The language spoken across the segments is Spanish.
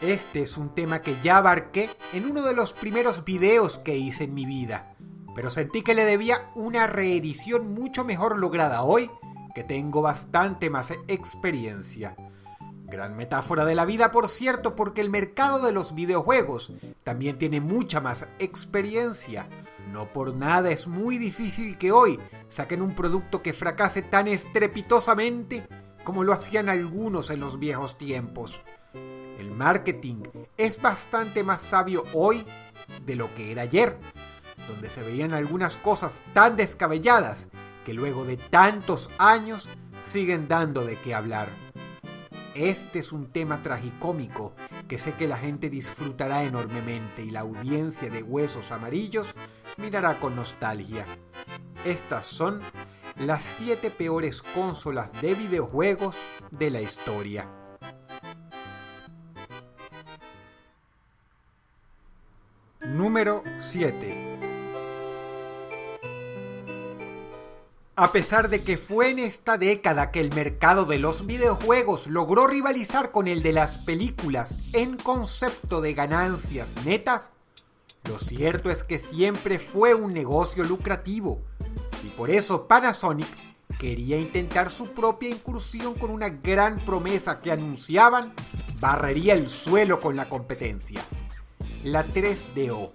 Este es un tema que ya abarqué en uno de los primeros videos que hice en mi vida, pero sentí que le debía una reedición mucho mejor lograda hoy, que tengo bastante más experiencia. Gran metáfora de la vida, por cierto, porque el mercado de los videojuegos también tiene mucha más experiencia. No por nada es muy difícil que hoy saquen un producto que fracase tan estrepitosamente como lo hacían algunos en los viejos tiempos. El marketing es bastante más sabio hoy de lo que era ayer, donde se veían algunas cosas tan descabelladas que luego de tantos años siguen dando de qué hablar. Este es un tema tragicómico que sé que la gente disfrutará enormemente y la audiencia de Huesos Amarillos mirará con nostalgia. Estas son las 7 peores consolas de videojuegos de la historia. Número 7. A pesar de que fue en esta década que el mercado de los videojuegos logró rivalizar con el de las películas en concepto de ganancias netas, lo cierto es que siempre fue un negocio lucrativo, y por eso Panasonic quería intentar su propia incursión con una gran promesa que anunciaban barrería el suelo con la competencia: la 3DO.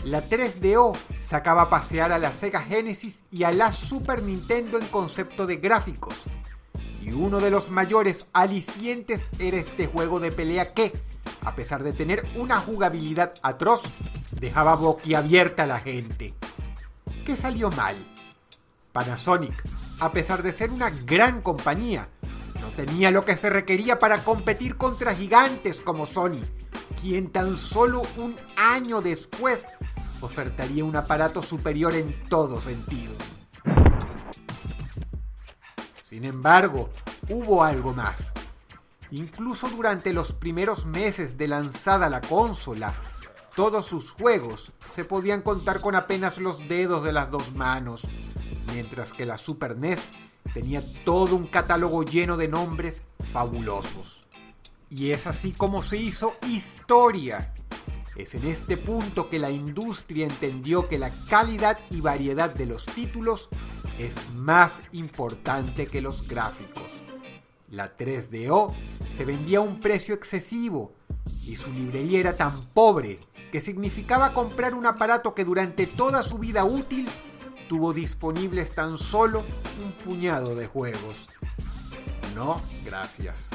La 3DO sacaba a pasear a la Sega Genesis y a la Super Nintendo en concepto de gráficos. Y uno de los mayores alicientes era este juego de pelea que, a pesar de tener una jugabilidad atroz, dejaba boquiabierta a la gente. ¿Qué salió mal? Panasonic, a pesar de ser una gran compañía, no tenía lo que se requería para competir contra gigantes como Sony, quien tan solo un año después ofertaría un aparato superior en todo sentido. Sin embargo, hubo algo más. Incluso durante los primeros meses de lanzada la consola, todos sus juegos se podían contar con apenas los dedos de las dos manos, mientras que la Super NES tenía todo un catálogo lleno de nombres fabulosos. Y es así como se hizo historia. Es en este punto que la industria entendió que la calidad y variedad de los títulos es más importante que los gráficos. La 3DO se vendía a un precio excesivo y su librería era tan pobre que significaba comprar un aparato que durante toda su vida útil tuvo disponibles tan solo un puñado de juegos. No, gracias.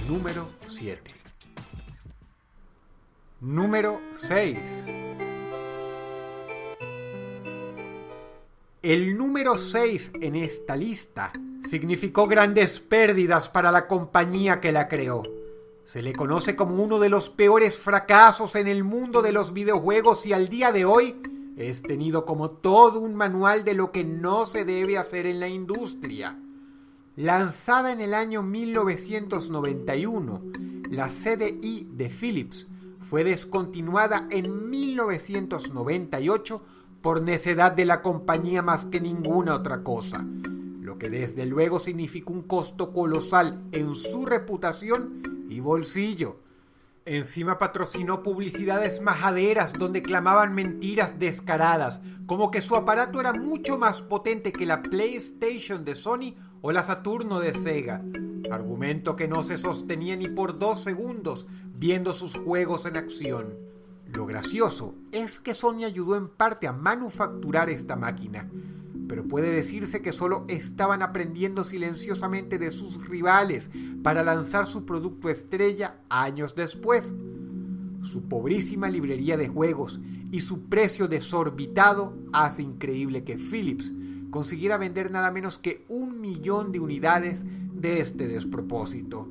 Número 7. Número 6. El número 6 en esta lista significó grandes pérdidas para la compañía que la creó. Se le conoce como uno de los peores fracasos en el mundo de los videojuegos y al día de hoy es tenido como todo un manual de lo que no se debe hacer en la industria. Lanzada en el año 1991, la CDI de Philips fue descontinuada en 1998 por necedad de la compañía más que ninguna otra cosa, lo que desde luego significó un costo colosal en su reputación y bolsillo. Encima patrocinó publicidades majaderas donde clamaban mentiras descaradas, como que su aparato era mucho más potente que la PlayStation de Sony o la Saturno de Sega, argumento que no se sostenía ni por 2 segundos viendo sus juegos en acción. Lo gracioso es que Sony ayudó en parte a manufacturar esta máquina, pero puede decirse que solo estaban aprendiendo silenciosamente de sus rivales para lanzar su producto estrella años después. Su pobrísima librería de juegos y su precio desorbitado hace increíble que Philips consiguiera vender nada menos que 1 millón de unidades de este despropósito.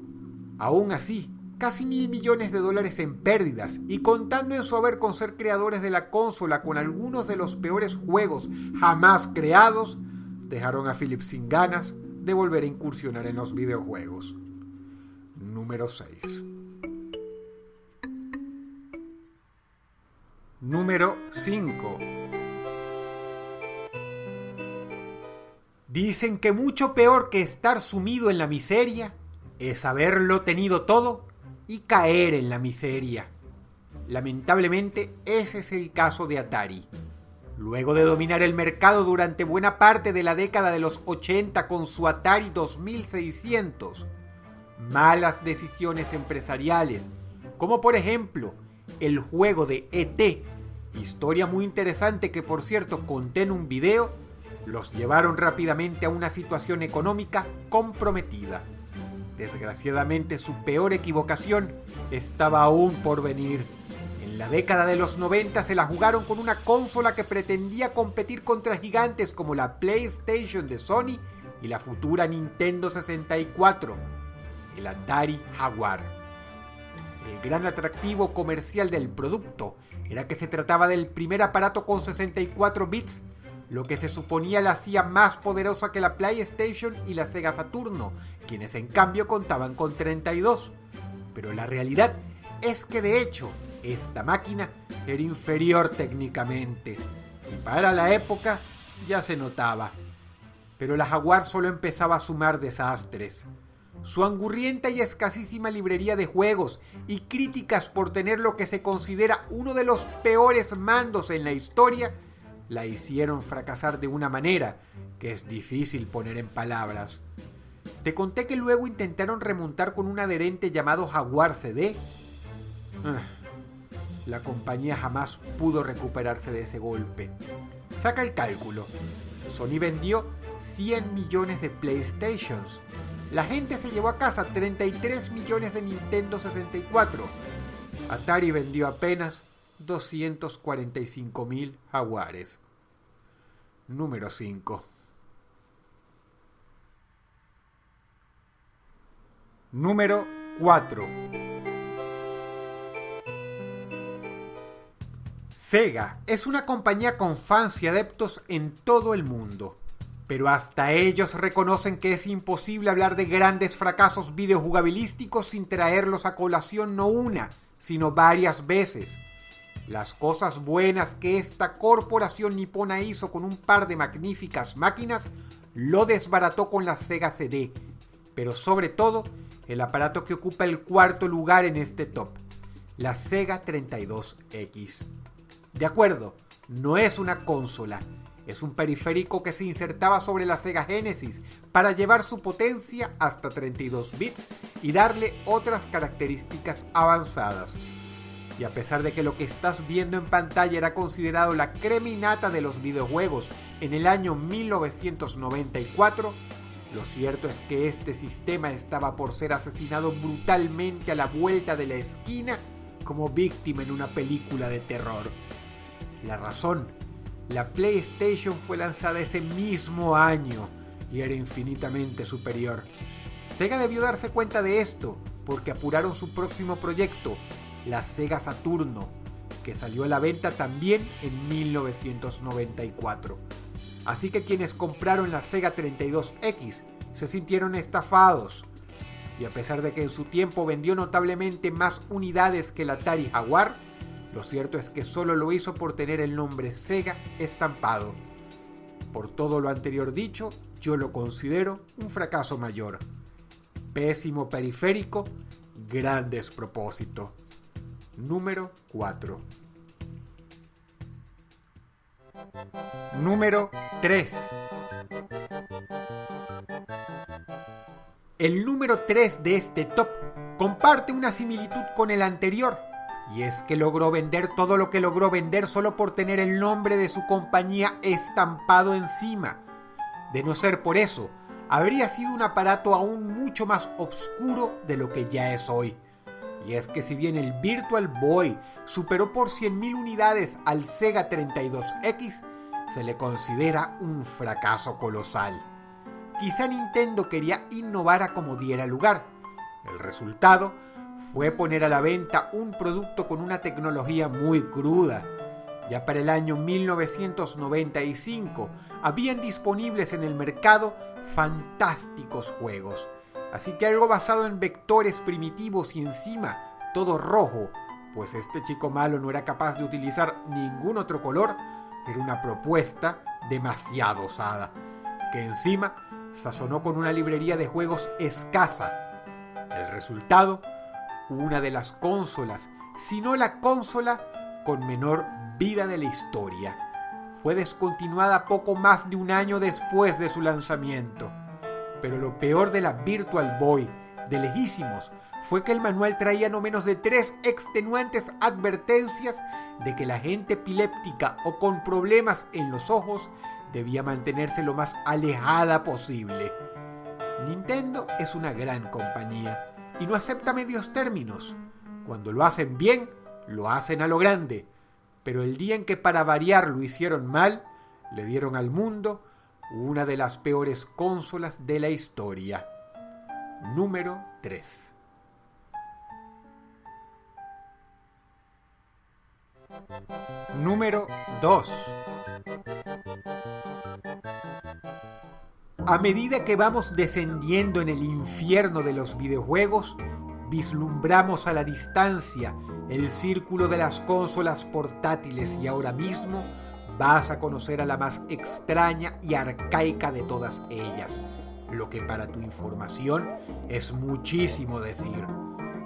Aún así, casi $1.000 millones en pérdidas y contando en su haber con ser creadores de la consola con algunos de los peores juegos jamás creados, dejaron a Philips sin ganas de volver a incursionar en los videojuegos. Número 6. Número 5. Dicen que mucho peor que estar sumido en la miseria es haberlo tenido todo y caer en la miseria. Lamentablemente, ese es el caso de Atari. Luego de dominar el mercado durante buena parte de la década de los 80 con su Atari 2600, malas decisiones empresariales, como por ejemplo el juego de E.T., historia muy interesante que por cierto conté en un video, los llevaron rápidamente a una situación económica comprometida. Desgraciadamente su peor equivocación estaba aún por venir. En la década de los 90 se la jugaron con una consola que pretendía competir contra gigantes como la PlayStation de Sony y la futura Nintendo 64, el Atari Jaguar. El gran atractivo comercial del producto era que se trataba del primer aparato con 64 bits, lo que se suponía la hacía más poderosa que la PlayStation y la Sega Saturno, quienes en cambio contaban con 32. Pero la realidad es que de hecho, esta máquina era inferior técnicamente, y para la época ya se notaba. Pero la Jaguar solo empezaba a sumar desastres. Su angurrienta y escasísima librería de juegos y críticas por tener lo que se considera uno de los peores mandos en la historia la hicieron fracasar de una manera que es difícil poner en palabras. Te conté que luego intentaron remontar con un adherente llamado Jaguar CD. La compañía jamás pudo recuperarse de ese golpe. Saca el cálculo. Sony vendió 100 millones de PlayStations. La gente se llevó a casa 33 millones de Nintendo 64. Atari vendió apenas 245.000 Jaguares. Número 5. Número 4. Sega es una compañía con fans y adeptos en todo el mundo, pero hasta ellos reconocen que es imposible hablar de grandes fracasos videojugabilísticos sin traerlos a colación no una, sino varias veces. Las cosas buenas que esta corporación nipona hizo con un par de magníficas máquinas lo desbarató con la Sega CD, pero sobre todo el aparato que ocupa el cuarto lugar en este top, la Sega 32X. De acuerdo, no es una consola, es un periférico que se insertaba sobre la Sega Genesis para llevar su potencia hasta 32 bits y darle otras características avanzadas. Y a pesar de que lo que estás viendo en pantalla era considerado la crema innata de los videojuegos en el año 1994, lo cierto es que este sistema estaba por ser asesinado brutalmente a la vuelta de la esquina como víctima en una película de terror. La razón, la PlayStation fue lanzada ese mismo año y era infinitamente superior. Sega debió darse cuenta de esto porque apuraron su próximo proyecto, la Sega Saturno, que salió a la venta también en 1994. Así que quienes compraron la Sega 32X se sintieron estafados. Y a pesar de que en su tiempo vendió notablemente más unidades que el Atari Jaguar, lo cierto es que solo lo hizo por tener el nombre Sega estampado. Por todo lo anterior dicho, yo lo considero un fracaso mayor. Pésimo periférico, gran despropósito. Número 4. Número 3. El número 3 de este top comparte una similitud con el anterior, y es que logró vender todo lo que logró vender solo por tener el nombre de su compañía estampado encima. De no ser por eso, habría sido un aparato aún mucho más oscuro de lo que ya es hoy. Y es que si bien el Virtual Boy superó por 100.000 unidades al Sega 32X, se le considera un fracaso colosal. Quizá Nintendo quería innovar a como diera lugar. El resultado fue poner a la venta un producto con una tecnología muy cruda. Ya para el año 1995 habían disponibles en el mercado fantásticos juegos. Así que algo basado en vectores primitivos y encima todo rojo, pues este chico malo no era capaz de utilizar ningún otro color, era una propuesta demasiado osada, que encima sazonó con una librería de juegos escasa. El resultado, una de las consolas, si no la consola con menor vida de la historia. Fue descontinuada poco más de un año después de su lanzamiento. Pero lo peor de la Virtual Boy, de lejísimos, fue que el manual traía no menos de 3 extenuantes advertencias de que la gente epiléptica o con problemas en los ojos debía mantenerse lo más alejada posible. Nintendo es una gran compañía y no acepta medios términos. Cuando lo hacen bien, lo hacen a lo grande. Pero el día en que para variar lo hicieron mal, le dieron al mundo una de las peores consolas de la historia. Número 3. Número 2. A medida que vamos descendiendo en el infierno de los videojuegos, vislumbramos a la distancia el círculo de las consolas portátiles y ahora mismo vas a conocer a la más extraña y arcaica de todas ellas, lo que para tu información es muchísimo decir.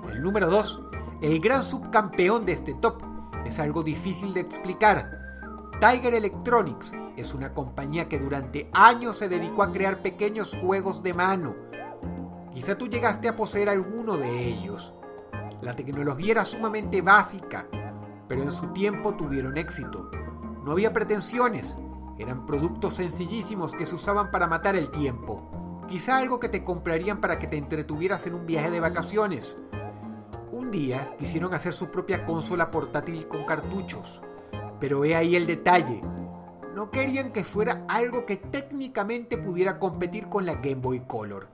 El número 2, el gran subcampeón de este top, es algo difícil de explicar. Tiger Electronics es una compañía que durante años se dedicó a crear pequeños juegos de mano. Quizá tú llegaste a poseer alguno de ellos. La tecnología era sumamente básica, pero en su tiempo tuvieron éxito. No había pretensiones, eran productos sencillísimos que se usaban para matar el tiempo. Quizá algo que te comprarían para que te entretuvieras en un viaje de vacaciones. Un día quisieron hacer su propia consola portátil con cartuchos, pero he ahí el detalle. No querían que fuera algo que técnicamente pudiera competir con la Game Boy Color.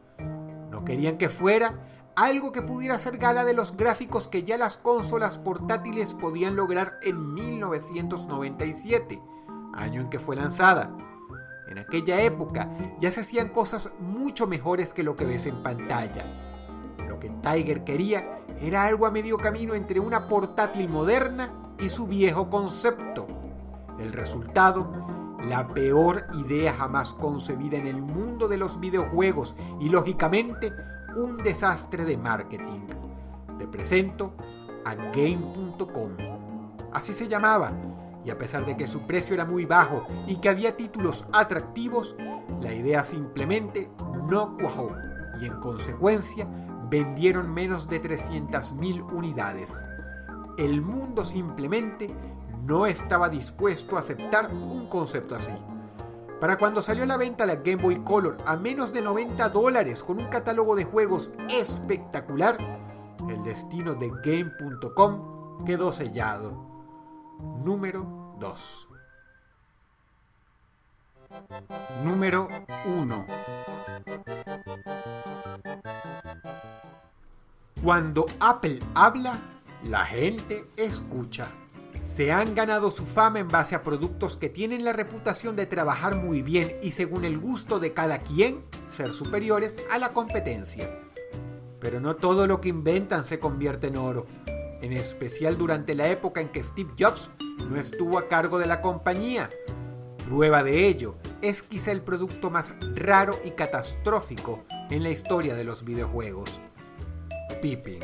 No querían que fuera algo que pudiera hacer gala de los gráficos que ya las consolas portátiles podían lograr en 1997, año en que fue lanzada. En aquella época ya se hacían cosas mucho mejores que lo que ves en pantalla. Lo que Tiger quería era algo a medio camino entre una portátil moderna y su viejo concepto. El resultado, la peor idea jamás concebida en el mundo de los videojuegos y lógicamente un desastre de marketing. Te presento a Game.com. Así se llamaba, y a pesar de que su precio era muy bajo y que había títulos atractivos, la idea simplemente no cuajó y en consecuencia vendieron menos de 300.000 unidades. El mundo simplemente no estaba dispuesto a aceptar un concepto así. Para cuando salió a la venta la Game Boy Color a menos de $90 con un catálogo de juegos espectacular, el destino de Game.com quedó sellado. Número 2. Número 1. Cuando Apple habla, la gente escucha. Se han ganado su fama en base a productos que tienen la reputación de trabajar muy bien y según el gusto de cada quien, ser superiores a la competencia. Pero no todo lo que inventan se convierte en oro, en especial durante la época en que Steve Jobs no estuvo a cargo de la compañía. Prueba de ello es quizá el producto más raro y catastrófico en la historia de los videojuegos: Pippin.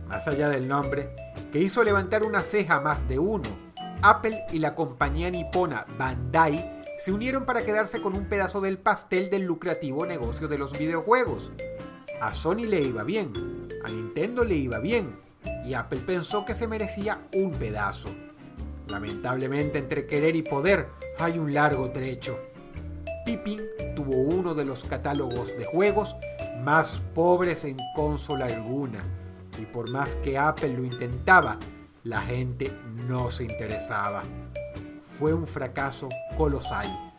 Más allá del nombre, que hizo levantar una ceja a más de uno, Apple y la compañía nipona Bandai se unieron para quedarse con un pedazo del pastel del lucrativo negocio de los videojuegos. A Sony le iba bien, a Nintendo le iba bien, y Apple pensó que se merecía un pedazo. Lamentablemente, entre querer y poder hay un largo trecho. Pippin tuvo uno de los catálogos de juegos más pobres en consola alguna, y por más que Apple lo intentaba, la gente no se interesaba. Fue un fracaso colosal.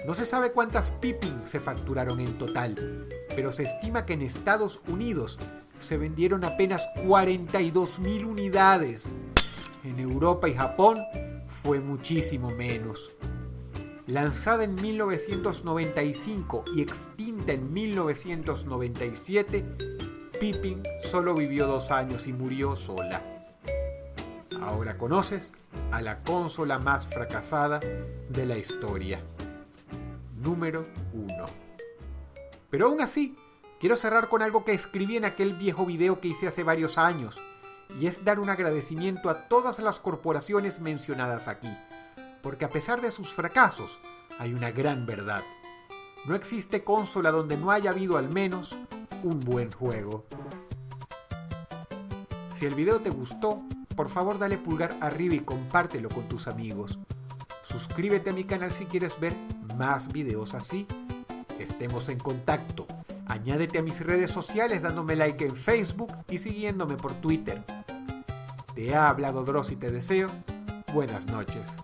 No se sabe cuántas Pippin se facturaron en total, pero se estima que en Estados Unidos se vendieron apenas 42.000 unidades. En Europa y Japón fue muchísimo menos. Lanzada en 1995 y extinta en 1997, Pippin solo vivió 2 años y murió sola. Ahora conoces a la consola más fracasada de la historia. Número 1. Pero aún así, Quiero cerrar con algo que escribí en aquel viejo video que hice hace varios años, y es dar un agradecimiento a todas las corporaciones mencionadas aquí, porque a pesar de sus fracasos, hay una gran verdad. No existe consola donde no haya habido al menos un buen juego. Si el video te gustó, por favor dale pulgar arriba y compártelo con tus amigos. Suscríbete a mi canal si quieres ver más videos así. Estemos en contacto. Añádete a mis redes sociales dándome like en Facebook y siguiéndome por Twitter. Te ha hablado Dross y te deseo buenas noches.